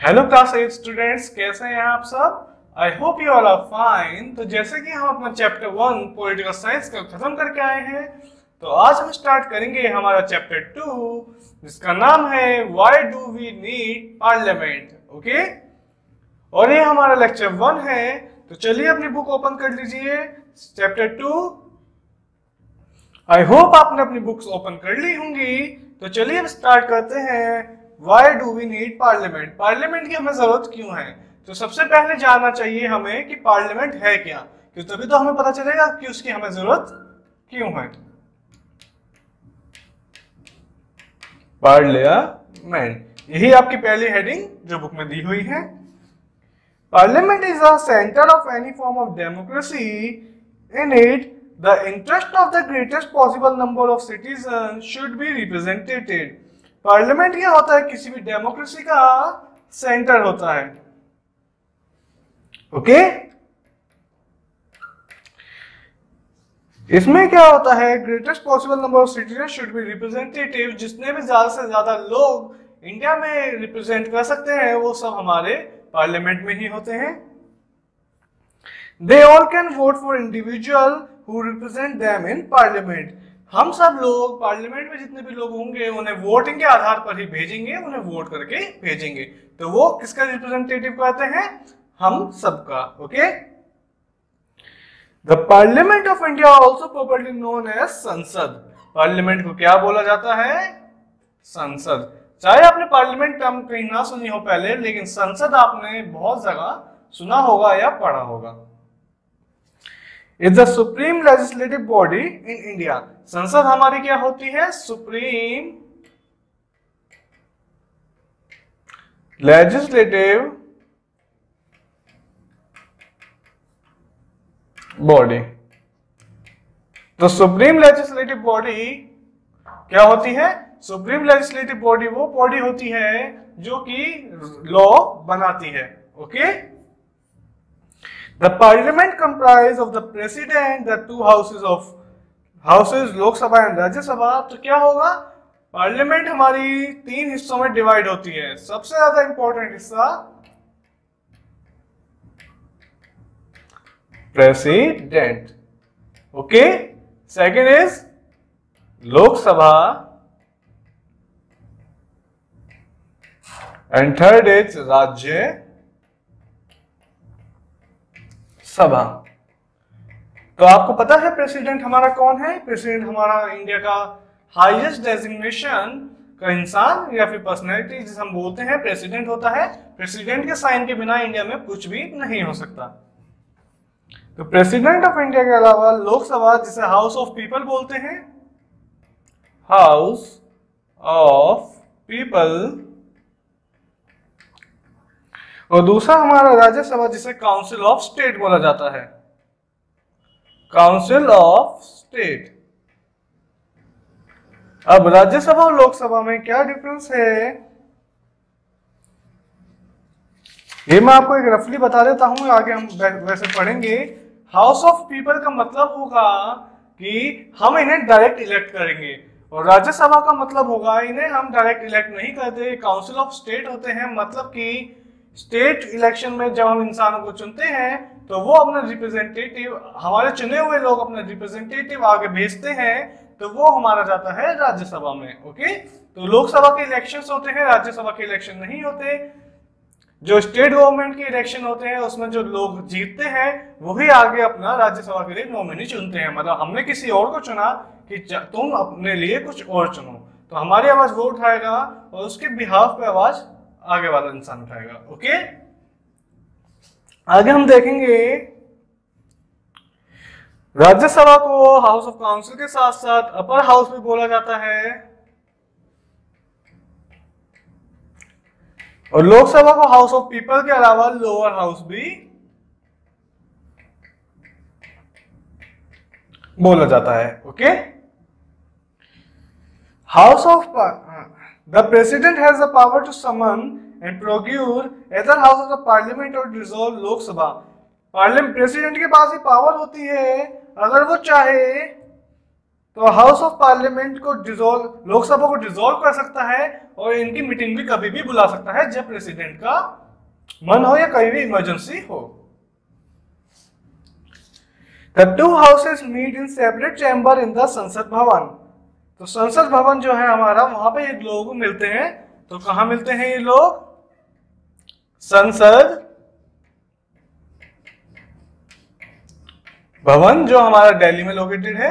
Hello class 8 students, कैसे हैं आप सब। I hope you all are fine. तो जैसे कि हम अपना चैप्टर 1 पॉलिटिकल साइंस का खत्म करके आए हैं, तो आज हम स्टार्ट करेंगे हमारा चैप्टर 2 जिसका नाम है why do we need parliament. Okay, और ये हमारा लेक्चर 1 है। तो चलिए अपनी बुक ओपन कर लीजिए, चैप्टर 2। आई होप आपने अपनी बुक्स ओपन कर ली होंगी। तो चलिए अब स्टार्ट करते हैं। Why do we need parliament? Parliament की हमें जरूरत क्यों है? तो सबसे पहले जानना चाहिए हमें कि पार्लियामेंट है क्या, क्योंकि तभी तो हमें पता चलेगा कि उसकी हमें जरूरत क्यों है। पार्लियामेंट, यही आपकी पहली हेडिंग जो बुक में दी हुई है। Parliament is a centre of any form of democracy. In it the interest of the greatest possible number of citizen should be represented. Parliament क्या होता है? किसी भी डेमोक्रेसी का सेंटर होता है। ओके, इसमें क्या होता है? Greatest possible number of citizen should be representative. जितने भी ज्यादा से ज्यादा लोग इंडिया में रिप्रेजेंट कर सकते हैं वो सब हमारे पार्लियामेंट में ही होते हैं। They all can vote for individual who represent them in parliament. हम सब लोग पार्लियामेंट में जितने भी लोग होंगे उन्हें वोटिंग के आधार पर ही भेजेंगे, उन्हें वोट करके भेजेंगे। तो वो किसका रिप्रेजेंटेटिव कहते हैं? हम सबका। Okay, the parliament of India also properly known as Sansad. Parliament को क्या बोला जाता है? संसद। चाहे आपने पार्लियामेंट टर्म कहीं ना सुनी हो पहले, लेकिन संसद आपने बहुत जगह सुना होगा या पढ़ा होगा। Is the supreme legislative body in India. संसद हमारी क्या होती है? Supreme legislative body. तो सुप्रीम लेजिस्लेटिव बॉडी क्या होती है? सुप्रीम लेजिस्लेटिव बॉडी वो बॉडी होती है जो कि लॉ बनाती है। Okay, The parliament comprise of the president, the two houses Lok Sabha and Rajya Sabha. तो क्या होगा? पार्लियामेंट हमारी 3 हिस्सों में डिवाइड होती है। सबसे ज्यादा इंपॉर्टेंट हिस्सा president. Okay, second is Lok Sabha and third is राज्य सभा। तो आपको पता है प्रेसिडेंट हमारा कौन है? प्रेसिडेंट हमारा इंडिया का हाईएस्ट डेजिग्नेशन का इंसान या फिर पर्सनैलिटी जिसे हम बोलते हैं प्रेसिडेंट होता है। प्रेसिडेंट के साइन के बिना इंडिया में कुछ भी नहीं हो सकता। तो प्रेसिडेंट ऑफ इंडिया के अलावा लोकसभा जिसे हाउस ऑफ पीपल बोलते हैं, हाउस ऑफ पीपल, और दूसरा हमारा राज्यसभा जिसे काउंसिल ऑफ स्टेट बोला जाता है, काउंसिल ऑफ स्टेट। अब राज्यसभा और लोकसभा में क्या डिफरेंस है ये मैं आपको एक रफली बता देता हूं, आगे हम वैसे पढ़ेंगे। हाउस ऑफ पीपल का मतलब होगा कि हम इन्हें डायरेक्ट इलेक्ट करेंगे, और राज्यसभा का मतलब होगा इन्हें हम डायरेक्ट इलेक्ट नहीं करते। काउंसिल ऑफ स्टेट होते हैं, मतलब कि स्टेट इलेक्शन में जब हम इंसानों को चुनते हैं तो वो अपना रिप्रेजेंटेटिव, हमारे चुने हुए लोग अपना रिप्रेजेंटेटिव आगे भेजते हैं, तो वो हमारा जाता है राज्यसभा में। ओके, तो लोकसभा के इलेक्शंस होते हैं, राज्यसभा के इलेक्शन नहीं होते। जो स्टेट गवर्नमेंट के इलेक्शन होते हैं उसमें जो लोग जीतते हैं वही आगे अपना राज्यसभा के लिए नॉमिनी चुनते हैं। मतलब हमने किसी और को चुना कि तुम अपने लिए कुछ और चुनो, तो हमारी आवाज वो उठाएगा और उसके बिहाफ पे आवाज आगे वाला इंसान उठाएगा। ओके, आगे हम देखेंगे राज्यसभा को हाउस ऑफ काउंसिल के साथ साथ अपर हाउस भी बोला जाता है, और लोकसभा को हाउस ऑफ पीपल के अलावा लोअर हाउस भी बोला जाता है। Okay, house of The president has the power to summon and procure either house of the parliament or dissolve Lok Sabha. Parliament president के पास ही पावर होती है, अगर वो चाहे तो हाउस ऑफ पार्लियामेंट को डिसॉल्व, लोकसभा को डिसॉल्व कर सकता है और इनकी मीटिंग भी कभी भी बुला सकता है जब प्रेसिडेंट का मन हो या कहीं भी इमरजेंसी हो। The two houses meet in separate chamber in the संसद भवन। तो संसद भवन जो है हमारा, वहां पे ये लोग मिलते हैं। तो कहां मिलते हैं ये लोग? संसद भवन जो हमारा दिल्ली में लोकेटेड है,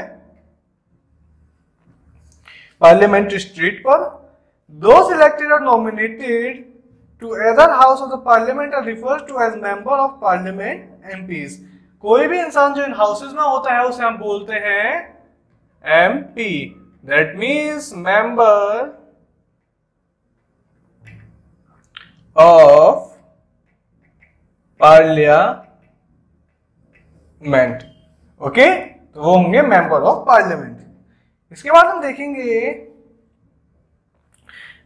पार्लियामेंट स्ट्रीट पर। Those elected or nominated to either house of the parliament are referred to as member of parliament, MPs। कोई भी इंसान जो इन हाउसेज में होता है उसे हम बोलते हैं MP। That means member of parliament. Okay, तो वो होंगे मेंबर ऑफ पार्लियामेंट। इसके बाद हम देखेंगे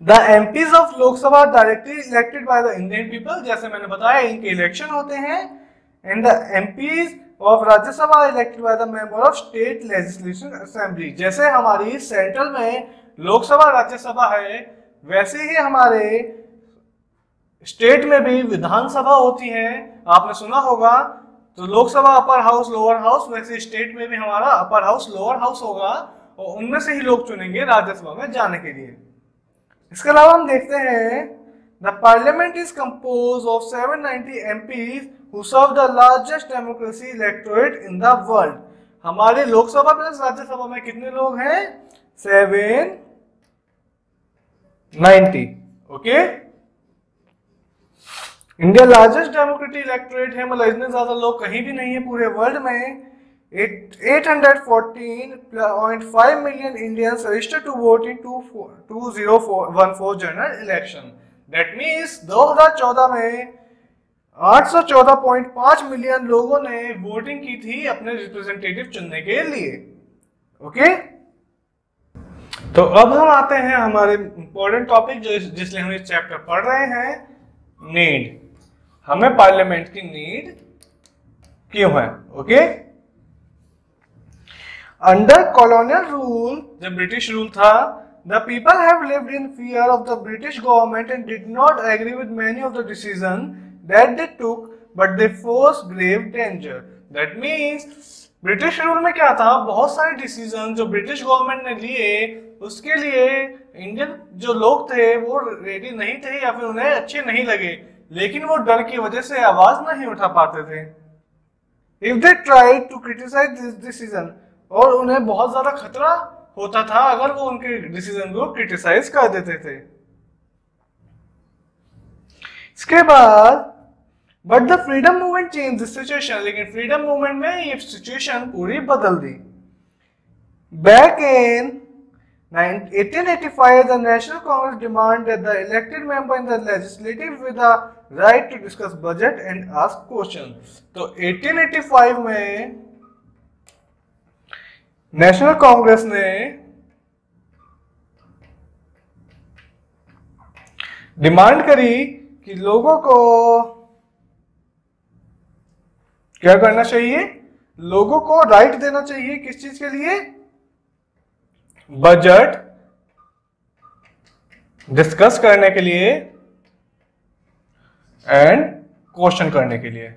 the MPs of Lok Sabha directly elected by the Indian people. जैसे मैंने बताया इनके इलेक्शन होते हैं। And the MPs of Rajya Sabha elected by the member of state legislation assembly. जैसे हमारी सेंट्रल में लोकसभा राज्यसभा है, वैसे ही हमारे स्टेट में भी विधानसभा होती है, आपने सुना होगा। तो Lok Sabha upper house lower house, वैसे स्टेट में भी हमारा अपर हाउस लोअर हाउस होगा और उनमें से ही लोग चुनेंगे राज्यसभा में जाने के लिए। इसके अलावा हम देखते हैं the parliament is compose of 790 MPs who serve the largest democracy electorate in the world। हमारे लोकसभा प्लस राज्यसभा में कितने लोग हैं? 790। Okay, India largest democratic electorate है, मतलब इतने ज्यादा लोग कहीं भी नहीं है पूरे वर्ल्ड में। 814.5 million Indians registered to vote in 2014 general election। That means 2014 में 814.5 मिलियन लोगों ने वोटिंग की थी अपने रिप्रेजेंटेटिव चुनने के लिए। ओके, तो अब हम आते हैं हमारे इंपॉर्टेंट टॉपिक जिसलिए हम इस चैप्टर पढ़ रहे हैं, नीड। हमें पार्लियामेंट की नीड क्यों है? ओके, अंडर कॉलोनियल रूल, जब ब्रिटिश रूल था, the people have lived in fear of the British government and did not agree with many of the decision that they took but they face grave danger. That means British rule में क्या था, बहुत सारे decision जो British government ने लिए उसके लिए इंडियन जो लोग थे वो रेडी नहीं थे या फिर उन्हें अच्छे नहीं लगे, लेकिन वो डर की वजह से आवाज नहीं उठा पाते थे। If they tried to criticise this decision, और उन्हें बहुत ज्यादा खतरा होता था अगर वो उनके डिसीजन को क्रिटिसाइज कर देते थे। इसके बाद but the freedom movement change this situation, लेकिन फ्रीडम मूवमेंट में ये सिचुएशन पूरी बदल दी। Back in 1885 the National Congress demanded the elected member in the legislative with the right to discuss budget and ask questions। तो 1885 में national Congress ने demand करी कि लोगों को क्या करना चाहिए, लोगों को राइट देना चाहिए किस चीज के लिए? बजट डिस्कस करने के लिए एंड क्वेश्चन करने के लिए।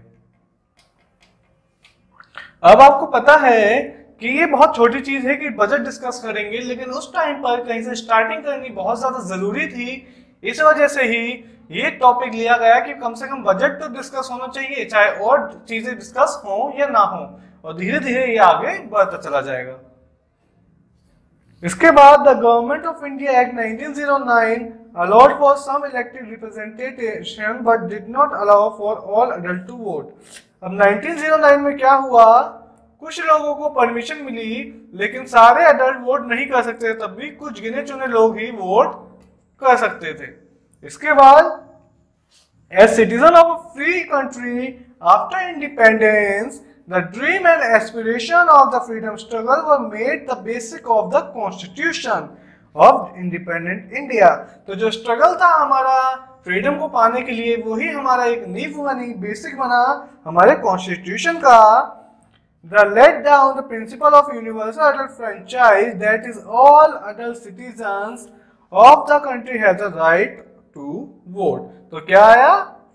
अब आपको पता है कि ये बहुत छोटी चीज है कि बजट डिस्कस करेंगे, लेकिन उस टाइम पर कहीं से स्टार्टिंग करनी बहुत ज्यादा जरूरी थी। इस वजह से ही ये टॉपिक लिया गया कि कम से कम बजट तो डिस्कस होना चाहिए, चाहे और चीजें डिस्कस हो या ना हो, और धीरे धीरे ये आगे बढ़ता चला जाएगा। इसके बाद the government of India act 1909 allowed for some elected representation but did not allow for all adults to vote। अब 1909 में क्या हुआ, कुछ लोगों को परमिशन मिली लेकिन सारे अडल्ट वोट नहीं कर सकते, तब भी कुछ गिने चुने लोग ही वोट कर सकते थे। इसके बाद as citizen of a free country after independence the dream and aspiration of the freedom struggle were made the basic of the constitution of independent India. तो जो स्ट्रगल था हमारा फ्रीडम को पाने के लिए, वही हमारा एक नींव बनी, बेसिक बना हमारे कॉन्स्टिट्यूशन का, The laid down the principle of universal adult franchise, that is all adult citizens of the country has a right to vote. तो क्या आया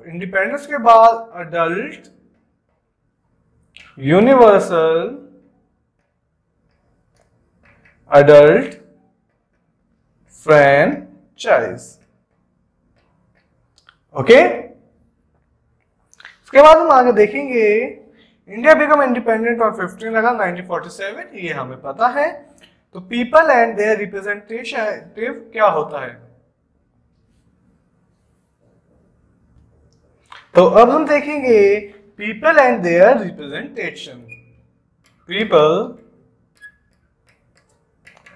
इंडिपेंडेंस के बाद? Adult universal adult franchise. Okay, इसके बाद हम आगे देखेंगे इंडिया बिकम इंडिपेंडेंट ऑन 15 अगस्त 1947, ये हमें पता है। तो पीपल एंड देयर रिप्रेजेंटेटिव क्या होता है? तो अब हम देखेंगे people and their representation. People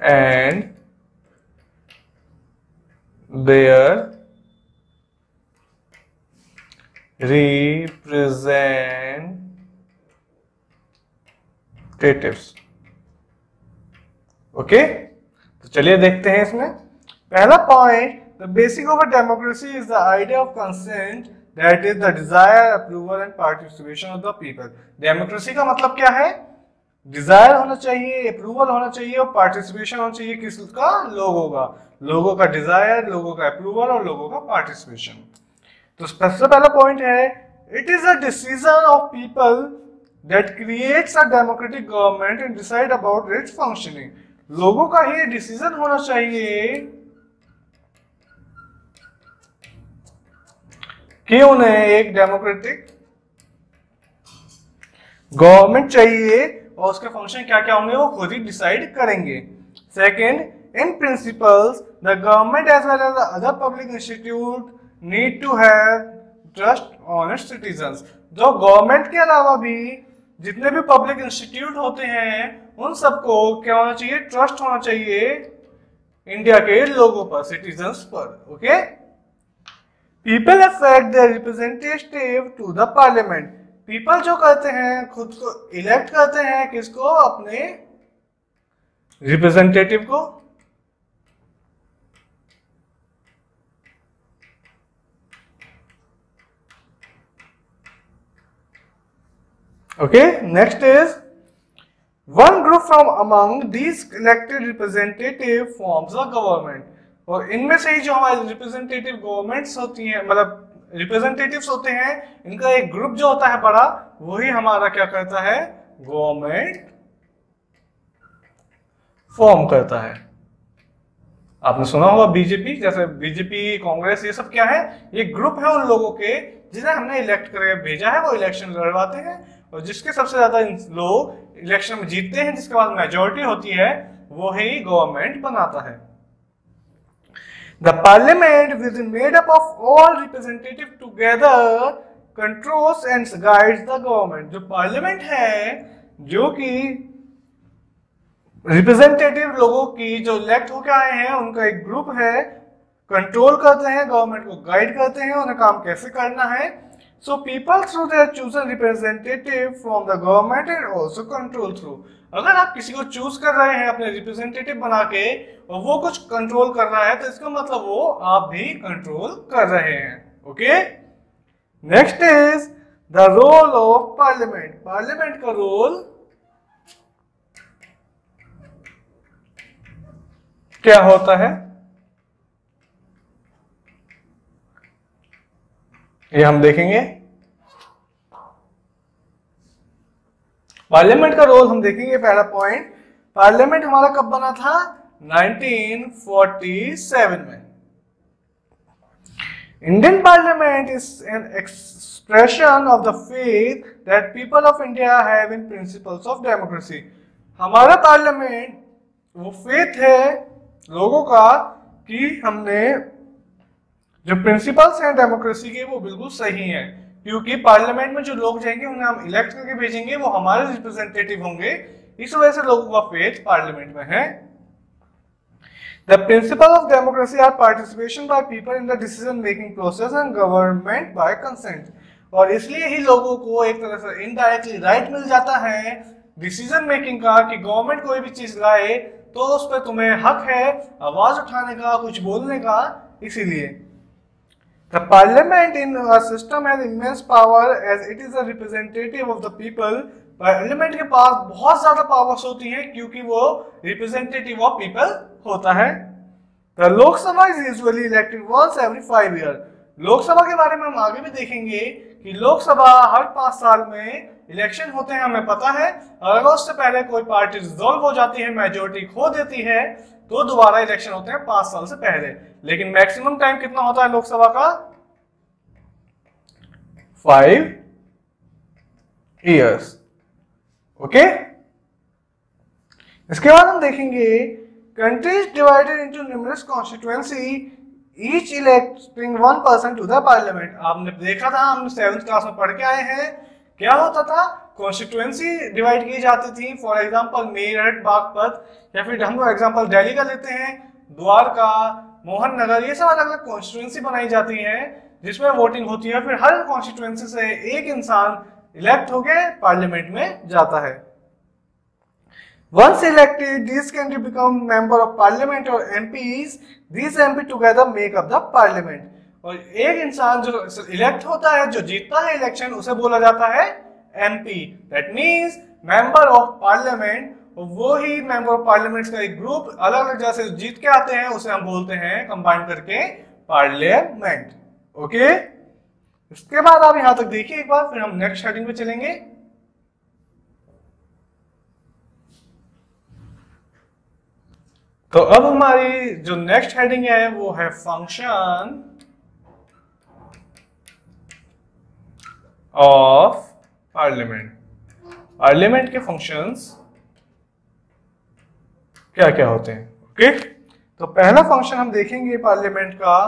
and their representatives. Okay, तो चलिए देखते हैं इसमें। पहला point, the basic of a democracy is the idea of consent, that is the desire, approval and participation of the people. Democracy का मतलब क्या है? डिजायर होना चाहिए, अप्रूवल होना चाहिए और पार्टिसिपेशन होना चाहिए। किसका? लोगों का। लोगों का डिजायर, लोगों का अप्रूवल और लोगों का पार्टिसिपेशन। तो सबसे पहला पॉइंट है, it is a decision of people that creates a democratic government and decide about it's functioning. लोगों का ही डिसीजन होना चाहिए कि उन्हें एक डेमोक्रेटिक गवर्नमेंट चाहिए और उसके फंक्शन क्या क्या होंगे वो खुद ही डिसाइड करेंगे। Second, in principles the government as well as other public institute need to have trust on its citizens. जो गवर्नमेंट के अलावा भी जितने भी पब्लिक इंस्टीट्यूट होते हैं उन सबको क्या होना चाहिए? ट्रस्ट होना चाहिए इंडिया के लोगों पर, सिटीजंस पर। Okay, people elect their representative to the parliament. People जो करते हैं खुद को इलेक्ट करते हैं, किसको? अपने रिप्रेजेंटेटिव को। Okay, next is one group from among these elected representative forms a government। और इनमें से ही जो हमारी रिप्रेजेंटेटिव गवर्नमेंट्स होती हैं, मतलब रिप्रेजेंटेटिव्स होते हैं, इनका एक ग्रुप जो होता है बड़ा, वही हमारा क्या करता है? गवर्नमेंट फॉर्म करता है। आपने सुना होगा बीजेपी, जैसे बीजेपी, कांग्रेस, ये सब क्या है? ये ग्रुप है उन लोगों के जिन्हें हमने इलेक्ट करके भेजा है, वो इलेक्शन लड़वाते हैं और जिसके सबसे ज्यादा लोग इलेक्शन में जीतते हैं, जिसके बाद मेजोरिटी होती है, वो ही गवर्नमेंट बनाता है। The parliament which is made up of all representative together controls and guides the government. जो पार्लियामेंट है, जो कि रिप्रेजेंटेटिव लोगों की जो इलेक्ट होकर आए हैं, उनका एक ग्रुप है, कंट्रोल करते हैं, गवर्नमेंट को गाइड करते हैं, उन्हें काम कैसे करना है। So people through their chosen representative from the government and also control through। अगर आप किसी को चूज कर रहे हैं अपने रिप्रेजेंटेटिव बना के और वो कुछ कंट्रोल कर रहा है, तो इसका मतलब वो आप भी कंट्रोल कर रहे हैं। Okay, next is the role of parliament. Parliament का रोल क्या होता है, ये हम देखेंगे। पार्लियामेंट का रोल हम देखेंगे। पहला पॉइंट, पार्लियामेंट हमारा कब बना था? 1947 में। Indian parliament is an expression of the faith that people of India have in principles of democracy. हमारा पार्लियामेंट वो फेथ है लोगों का कि हमने जो प्रिंसिपल्स हैं डेमोक्रेसी के वो बिल्कुल सही हैं, क्योंकि पार्लियामेंट में जो लोग जाएंगे उन्हें हम इलेक्ट करके भेजेंगे, वो हमारे रिप्रेजेंटेटिव होंगे। इस वजह से लोगों का फेथ पार्लियामेंट में है। The principle of democracy are participation by people in the decision making process and government by consent. और इसलिए ही लोगों को एक तरह से इनडायरेक्टली राइट मिल जाता है डिसीजन मेकिंग का, कि गवर्नमेंट कोई भी चीज लाए तो उस पर तुम्हें हक है आवाज उठाने का, कुछ बोलने का। इसीलिए the parliament in our system has immense power as it is a representative of the people। Parliament के पास बहुत ज्यादा पावर्स होती हैं क्योंकि वो रिप्रेजेंटेटिव ऑफ पीपल होता है। तो Lok Sabha is usually elected once every 5 year. Lok Sabha के बारे में हम आगे भी देखेंगे कि लोकसभा हर 5 साल में इलेक्शन होते हैं, हमें पता है। और अगर उससे पहले कोई पार्टी डिसॉल्व हो जाती है, मेजोरिटी खो देती है, तो दोबारा इलेक्शन होते हैं 5 साल से पहले। लेकिन मैक्सिमम टाइम कितना होता है लोकसभा का? 5 ईयर्स। ओके, इसके बाद हम देखेंगे countries divided into numerous constituency, each electing 1 person to the parliament. आपने देखा था, हमने 7th क्लास में पढ़ के आए हैं, क्या होता था? कॉन्स्टिट्यूएंसी डिवाइड की जाती थी। फॉर एग्जांपल मेरठ, बागपत, या फिर हम लोग एग्जांपल दिल्ली का लेते हैं, द्वारका, मोहन नगर, ये सब अलग अलग कॉन्स्टिट्यूएंसी बनाई जाती है जिसमें वोटिंग होती है। फिर हर कॉन्स्टिट्यूएंसी से एक इंसान इलेक्ट होके पार्लियामेंट में जाता है। Once elected, these can become member of parliament or MPs. These MP together make up the parliament. और एक इंसान जो इलेक्ट होता है, जो जीतता है इलेक्शन, उसे बोला जाता है MP. That means member of parliament. और वो ही मेंबर ऑफ पार्लियामेंट का एक ग्रुप अलग अलग जगह से जीत के आते हैं, उसे हम बोलते हैं कंबाइन करके पार्लियामेंट। ओके, इसके बाद आप यहां तक देखिए एक बार, फिर हम नेक्स्ट हेडिंग पे चलेंगे। तो अब हमारी जो नेक्स्ट हेडिंग है वो है फंक्शन ऑफ पार्लियामेंट। पार्लियामेंट के फंक्शंस क्या क्या होते हैं। ओके, तो पहला फंक्शन हम देखेंगे पार्लियामेंट का,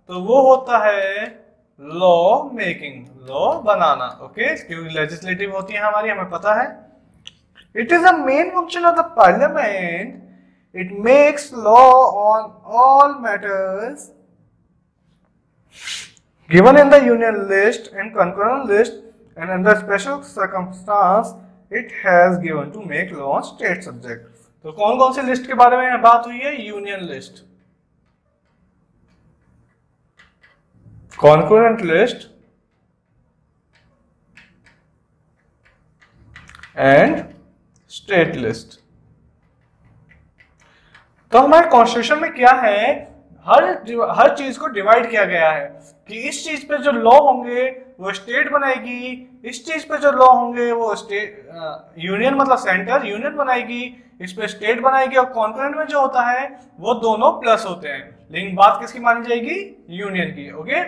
तो वो होता है लॉ मेकिंग, लॉ बनाना। ओके, क्योंकि लेजिस्लेटिव होती है हमारी, हमें पता है। It is a main function of the parliament. It makes law on all matters given in the union list and concurrent list, and under special circumstance it has given to make law on state subject. तो कौन कौन सी list के बारे में बात हुई है? Union list, concurrent list and state list. तो हमारे कॉन्स्टिट्यूशन में क्या है, हर चीज को डिवाइड किया गया है कि इस चीज पे जो लॉ होंगे वो स्टेट बनाएगी, इस चीज पे जो लॉ होंगे वो स्टेट यूनियन मतलब सेंटर यूनियन बनाएगी, इस पे स्टेट बनाएगी। और कॉन्करेंट में जो होता है वो दोनों प्लस होते हैं, लेकिन बात किसकी मानी जाएगी? यूनियन की। ओके,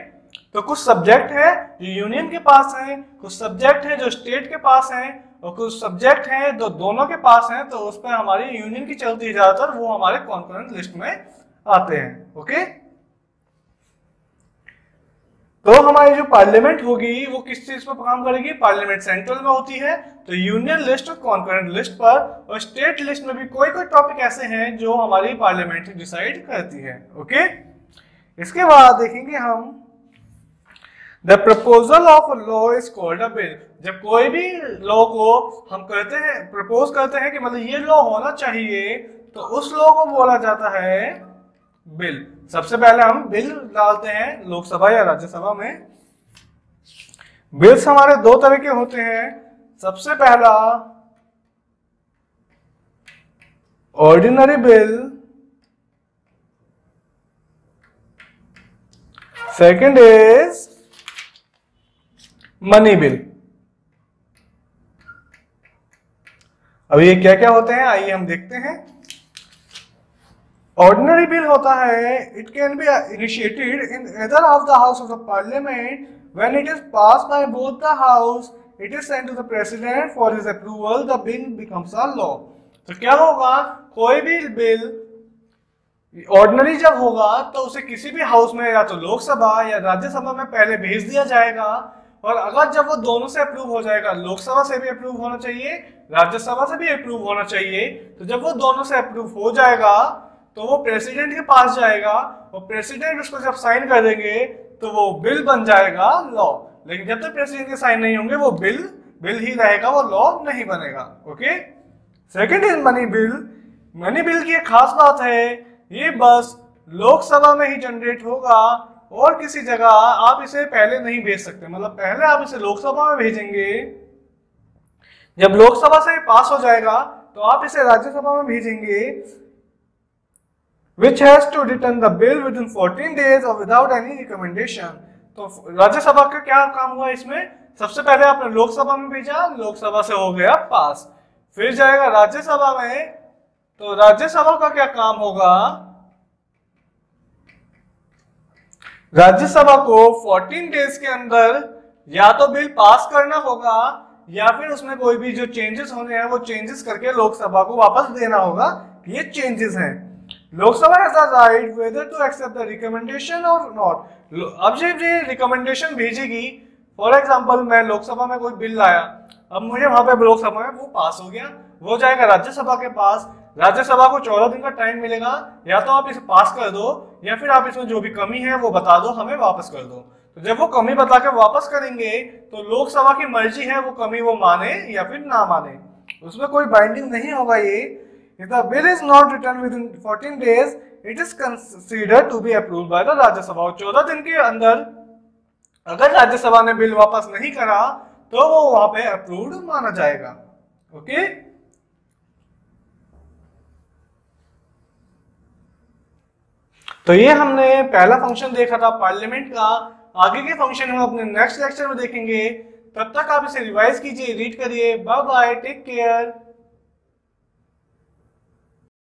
तो कुछ सब्जेक्ट है जो यूनियन के पास है, कुछ सब्जेक्ट है जो स्टेट के पास है, और कुछ सब्जेक्ट हैं जो दोनों के पास हैं, तो उस पर हमारी यूनियन की चलती है ज्यादातर, वो हमारे कॉन्करेंट लिस्ट में आते हैं। ओके, तो हमारी जो पार्लियामेंट होगी वो किस चीज पर काम करेगी? पार्लियामेंट सेंट्रल में होती है, तो यूनियन लिस्ट और कॉन्करेंट लिस्ट पर, और स्टेट लिस्ट में भी कोई कोई टॉपिक ऐसे हैं जो हमारी पार्लियामेंट डिसाइड करती है। ओके, इसके बाद देखेंगे हम the proposal of law is called a bill. जब कोई भी लॉ को हम करते हैं, प्रपोज करते हैं कि मतलब ये लॉ होना चाहिए, तो उस लॉ को बोला जाता है बिल। सबसे पहले हम बिल डालते हैं लोकसभा या राज्यसभा में। बिल्स हमारे दो तरह के होते हैं। सबसे पहला ordinary bill, second is money bill. अब ये क्या क्या होते हैं आइए हम देखते हैं। ऑर्डिनरी बिल होता है, it can be initiated in either of the house of the parliament. When it is passed by both the house, it is sent to the president for his approval. The bill becomes a law. तो क्या होगा, कोई भी bill ordinary जब होगा तो उसे किसी भी हाउस में या तो लोकसभा या राज्यसभा में पहले भेज दिया जाएगा, और अगर जब वो दोनों से अप्रूव हो जाएगा, लोकसभा से भी अप्रूव होना चाहिए, राज्यसभा से भी अप्रूव होना चाहिए, तो जब वो दोनों से अप्रूव हो जाएगा तो वो प्रेसिडेंट के पास जाएगा, और प्रेसिडेंट उसको जब साइन कर देंगे तो वो बिल बन जाएगा लॉ। लेकिन जब तक प्रेसिडेंट के साइन नहीं होंगे वो बिल ही रहेगा, वो लॉ नहीं बनेगा। Okay, second is money bill. Money bill की एक खास बात है, ये बस लोकसभा में ही जनरेट होगा और किसी जगह आप इसे पहले नहीं भेज सकते। मतलब पहले आप इसे लोकसभा में भेजेंगे जब लोकसभा से पास हो जाएगा तो आप इसे राज्यसभा में भेजेंगे, which has to return the bill within 14 days or without any recommendation। तो राज्यसभा का क्या काम हुआ इसमें, सबसे पहले आपने लोकसभा में भेजा, लोकसभा से हो गया पास, फिर जाएगा राज्यसभा में, तो राज्यसभा का क्या काम होगा, राज्यसभा को 14 डेज के अंदर या तो बिल पास करना होगा या फिर उसमें कोई भी जो चेंजेस होने हैं वो चेंजेस करके लोकसभा को वापस देना होगा, ये चेंजेस हैं। Lok Sabha has the right whether to accept the recommendation और नॉट। अब ये रिकमेंडेशन भेजेगी, फॉर एग्जांपल मैं लोकसभा में कोई बिल लाया, अब मुझे वहां पे लोकसभा में वो पास हो गया, वो जाएगा राज्यसभा के पास, राज्यसभा को 14 दिन का टाइम मिलेगा, या तो आप इसे पास कर दो या फिर आप इसमें जो भी कमी है वो बता दो, हमें वापस कर दो। तो जब वो कमी बता के वापस करेंगे तो लोकसभा की मर्जी है वो कमी वो माने या फिर ना माने, उसमें कोई बाइंडिंग नहीं होगा। ये if the bill is not returned within 14 days it is considered to be approved by the Rajya Sabha. 14 दिन के अंदर अगर राज्यसभा ने बिल वापस नहीं करा तो वो वहां पे अप्रूव्ड माना जाएगा। ओके, तो ये हमने पहला फंक्शन देखा था पार्लियामेंट का। आगे के फंक्शन हम अपने नेक्स्ट लेक्चर में देखेंगे। तब तक आप इसे रिवाइज कीजिए, रीड करिए। Bye bye, take care.